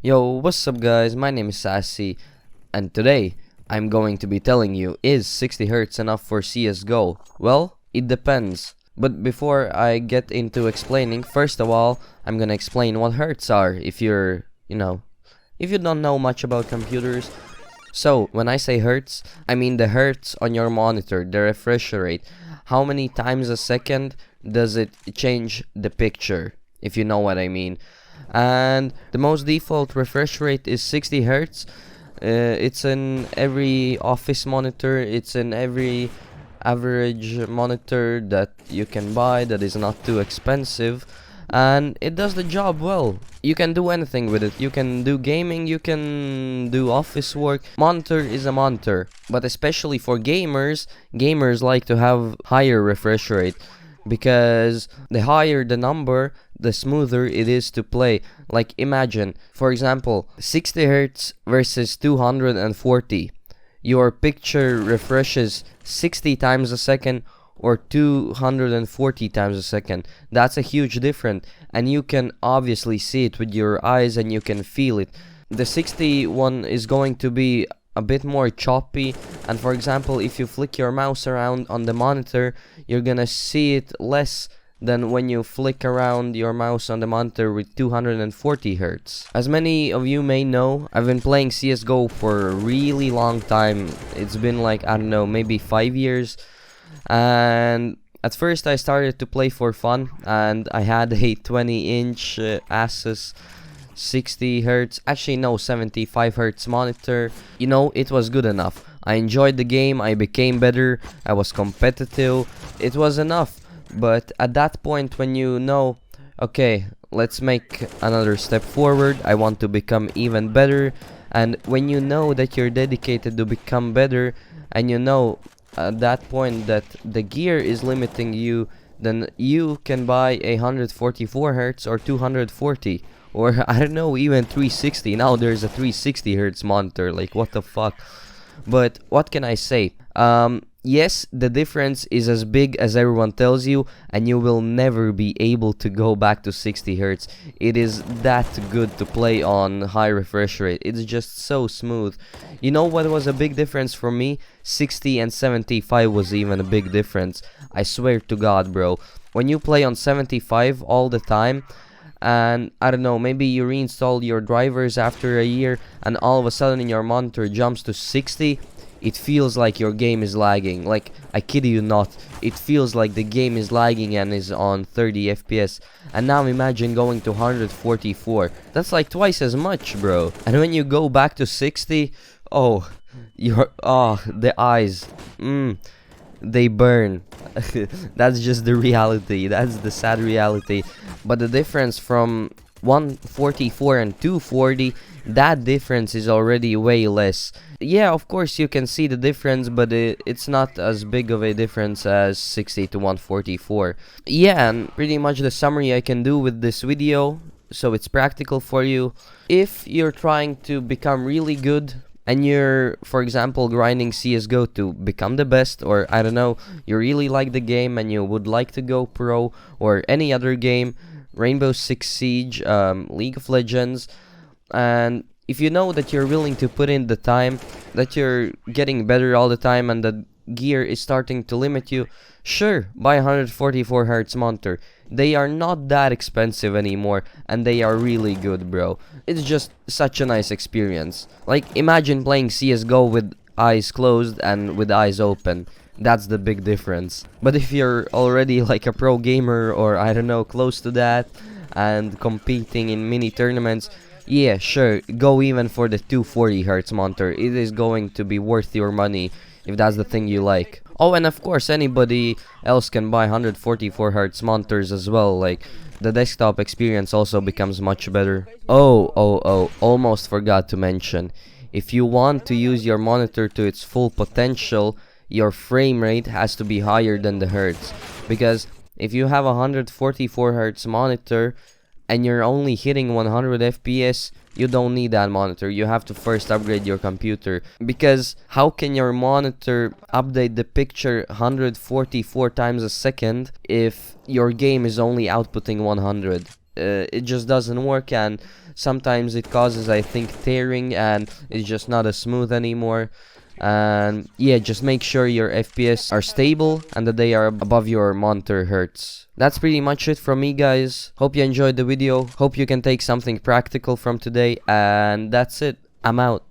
Yo, what's up guys, my name is Sasee, and today I'm going to be telling you, is 60 Hz enough for CSGO? Well, it depends. But before I get into explaining, first of all, I'm gonna explain what hertz are if if you don't know much about computers. So, when I say hertz, I mean the hertz on your monitor, the refresh rate. How many times a second does it change the picture, if you know what I mean. And the most default refresh rate is 60 Hz. It's in every office monitor, it's in every average monitor that you can buy that is not too expensive, and it does the job well. You can do anything with it. You can do gaming, you can do office work. Monitor is a monitor, but especially for gamers like to have higher refresh rate, because the higher the number, the smoother it is to play. Like, imagine, for example, 60 Hz versus 240. Your picture refreshes 60 times a second or 240 times a second. That's a huge difference, and you can obviously see it with your eyes and you can feel it. The 60 one is going to be a bit more choppy, and for example, if you flick your mouse around on the monitor, you're gonna see it less than when you flick around your mouse on the monitor with 240 Hz. As many of you may know, I've been playing CSGO for a really long time. It's been like, I don't know, maybe 5 years. And at first I started to play for fun, and I had a 20-inch Asus 60 Hz, actually no, 75 Hz monitor. You know, it was good enough. I enjoyed the game, I became better, I was competitive, it was enough. But at that point, when you know, okay, let's make another step forward, I want to become even better, and when you know that you're dedicated to become better, and you know at that point that the gear is limiting you, then you can buy a 144 Hz or 240, or I don't know, even 360. Now there's a 360 Hz monitor, like what the fuck. But what can I say? Yes, the difference is as big as everyone tells you, and you will never be able to go back to 60 Hz. It is that good to play on high refresh rate. It's just so smooth. You know what was a big difference for me? 60 and 75 was even a big difference. I swear to God, bro. When you play on 75 all the time, and I don't know, maybe you reinstall your drivers after a year, and all of a sudden your monitor jumps to 60, it feels like your game is lagging. Like, I kid you not, it feels like the game is lagging and is on 30 FPS. And now imagine going to 144. That's like twice as much, bro. And when you go back to 60, oh, the eyes, they burn. That's just the reality. That's the sad reality. But the difference from 144 and 240, that difference is already way less. Yeah, of course you can see the difference, but it's not as big of a difference as 60 to 144. Yeah, and pretty much the summary I can do with this video, so it's practical for you. If you're trying to become really good, and you're, for example, grinding CSGO to become the best, or I don't know, you really like the game and you would like to go pro, or any other game, Rainbow Six Siege, League of Legends, and if you know that you're willing to put in the time, that you're getting better all the time, and the gear is starting to limit you, sure, buy a 144 Hz monitor. They are not that expensive anymore, and they are really good, bro. It's just such a nice experience. Like, imagine playing CSGO with eyes closed and with eyes open. That's the big difference. But if you're already like a pro gamer, or I don't know, close to that, and competing in mini tournaments, yeah, sure, go even for the 240 Hz monitor. It is going to be worth your money if that's the thing you like. Oh, and of course anybody else can buy 144 Hz monitors as well. Like, the desktop experience also becomes much better. Oh, almost forgot to mention. If you want to use your monitor to its full potential, your frame rate has to be higher than the hertz. Because if you have a 144 Hz monitor and you're only hitting 100 FPS, you don't need that monitor. You have to first upgrade your computer, because how can your monitor update the picture 144 times a second if your game is only outputting 100? it just doesn't work, and sometimes it causes, I think, tearing, and it's just not as smooth anymore. And yeah, just make sure your FPS are stable and that they are above your monitor hertz. That's pretty much it from me, guys. Hope you enjoyed the video. Hope you can take something practical from today, and that's it. I'm out.